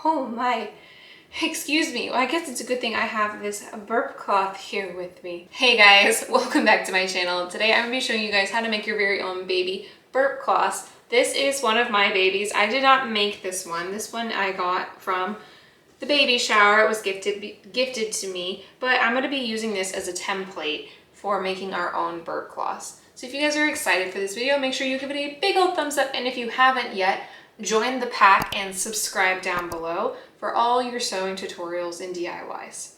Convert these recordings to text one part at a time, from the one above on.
Oh my, excuse me. Well, I guess it's a good thing I have this burp cloth here with me. Hey guys, welcome back to my channel. Today I'm gonna be showing you guys how to make your very own baby burp cloths. This is one of my babies. I did not make this one. This one I got from the baby shower. It was gifted to me, but I'm gonna be using this as a template for making our own burp cloths. So if you guys are excited for this video, make sure you give it a big old thumbs up, and if you haven't yet, join the pack and subscribe down below for all your sewing tutorials and DIYs.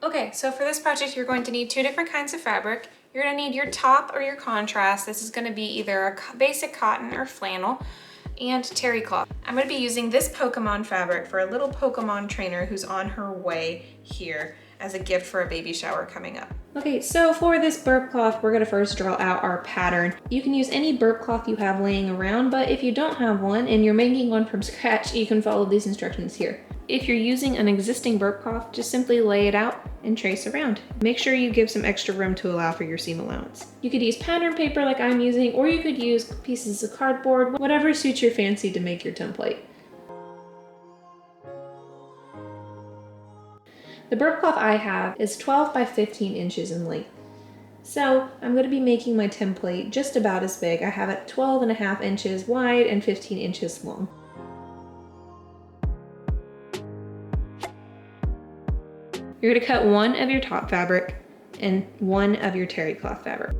Okay, so for this project, you're going to need two different kinds of fabric. You're gonna need your top or your contrast. This is gonna be either a basic cotton or flannel, and terry cloth. I'm gonna be using this Pokemon fabric for a little Pokemon trainer who's on her way here as a gift for a baby shower coming up. Okay, so for this burp cloth, we're gonna first draw out our pattern. You can use any burp cloth you have laying around, but if you don't have one and you're making one from scratch, you can follow these instructions here. If you're using an existing burp cloth, just simply lay it out and trace around. Make sure you give some extra room to allow for your seam allowance. You could use pattern paper like I'm using, or you could use pieces of cardboard, whatever suits your fancy to make your template. The burp cloth I have is 12 by 15 inches in length. So I'm going to be making my template just about as big. I have it 12.5 inches wide and 15 inches long. You're going to cut one of your top fabric and one of your terry cloth fabric.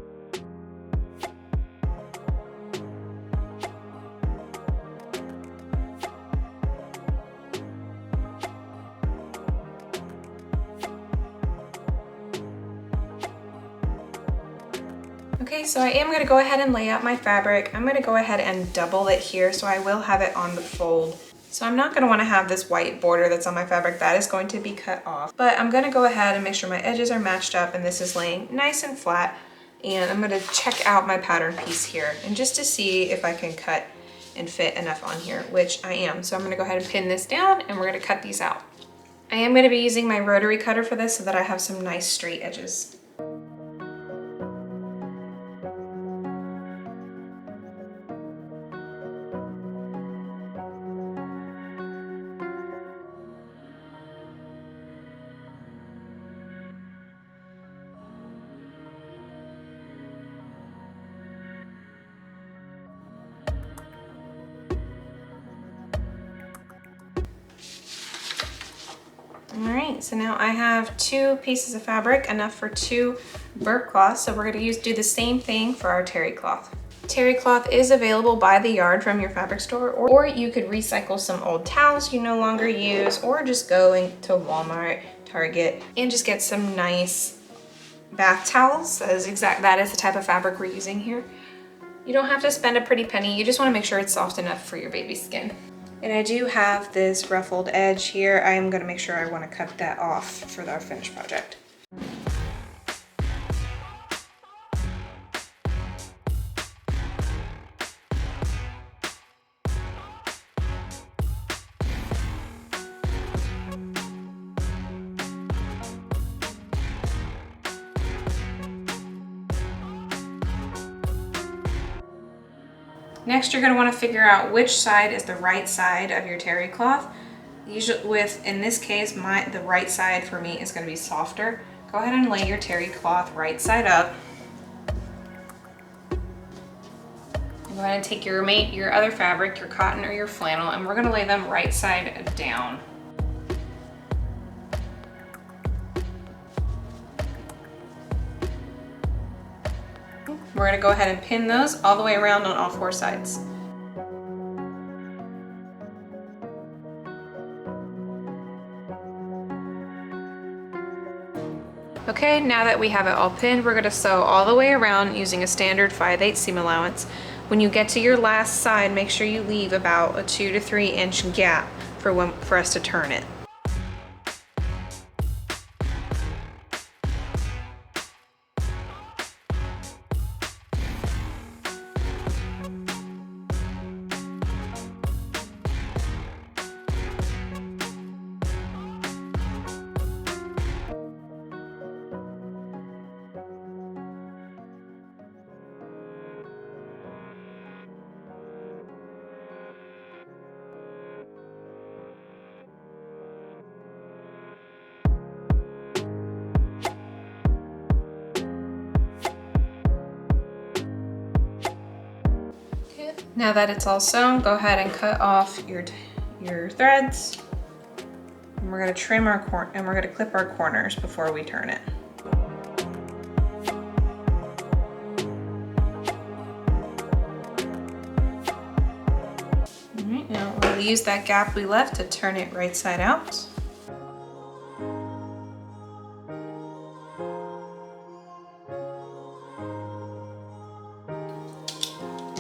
Okay, so I am going to go ahead and lay out my fabric. I'm going to go ahead and double it here, so I will have it on the fold. So I'm not going to want to have this white border that's on my fabric. That is going to be cut off. But I'm going to go ahead and make sure my edges are matched up and this is laying nice and flat. And I'm going to check out my pattern piece here, and just to see if I can cut and fit enough on here, which I am. So I'm going to go ahead and pin this down and we're going to cut these out. I am going to be using my rotary cutter for this so that I have some nice straight edges. All right, so now I have two pieces of fabric, enough for two burp cloths. So we're gonna do the same thing for our terry cloth. Terry cloth is available by the yard from your fabric store, or you could recycle some old towels you no longer use, or just go into Walmart, Target, and just get some nice bath towels. That is the type of fabric we're using here. You don't have to spend a pretty penny. You just wanna make sure it's soft enough for your baby's skin. And I do have this ruffled edge here. I am going to make sure I want to cut that off for our finished project. Next, you're going to want to figure out which side is the right side of your terry cloth. Usually in this case, the right side for me is going to be softer. Go ahead and lay your terry cloth right side up. Go ahead and take your other fabric, your cotton or your flannel, and we're going to lay them right side down. We're going to go ahead and pin those all the way around on all four sides. Okay, now that we have it all pinned, we're going to sew all the way around using a standard 5/8 seam allowance. When you get to your last side, make sure you leave about a 2 to 3 inch gap for us to turn it. Now that it's all sewn, go ahead and cut off your threads. And we're gonna trim and we're gonna clip our corners before we turn it. All right, now we'll use that gap we left to turn it right side out.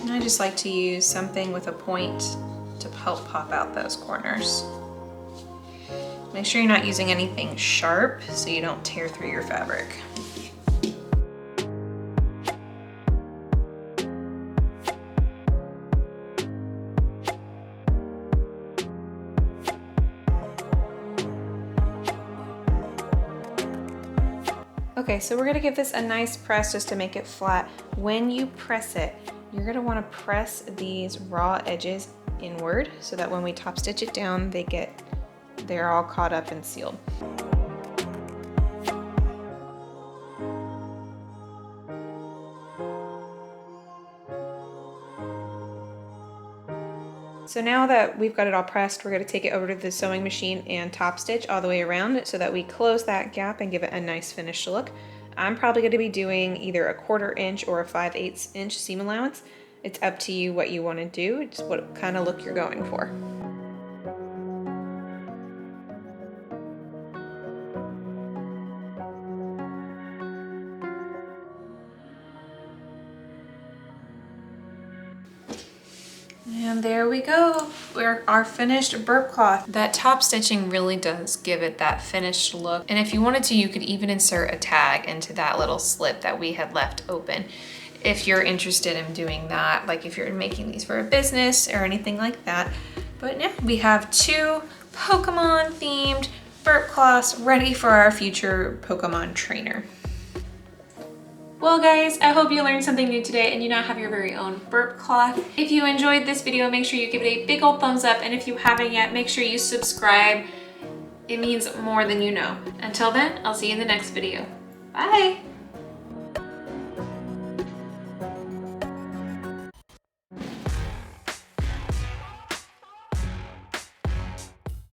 And I just like to use something with a point to help pop out those corners. Make sure you're not using anything sharp so you don't tear through your fabric. Okay, so we're gonna give this a nice press just to make it flat. When you press it, you're gonna wanna press these raw edges inward so that when we top stitch it down, they're all caught up and sealed. So now that we've got it all pressed, we're gonna take it over to the sewing machine and top stitch all the way around so that we close that gap and give it a nice finished look. I'm probably gonna be doing either a 1/4 inch or a 5/8 inch seam allowance. It's up to you what you wanna do, just what kind of look you're going for. And there we go, our finished burp cloth. That top stitching really does give it that finished look. And if you wanted to, you could even insert a tag into that little slip that we had left open. If you're interested in doing that, like if you're making these for a business or anything like that. But yeah, we have 2 Pokemon themed burp cloths ready for our future Pokemon trainer. Well guys, I hope you learned something new today and you now have your very own burp cloth. If you enjoyed this video, make sure you give it a big old thumbs up, and if you haven't yet, make sure you subscribe. It means more than you know. Until then, I'll see you in the next video. Bye!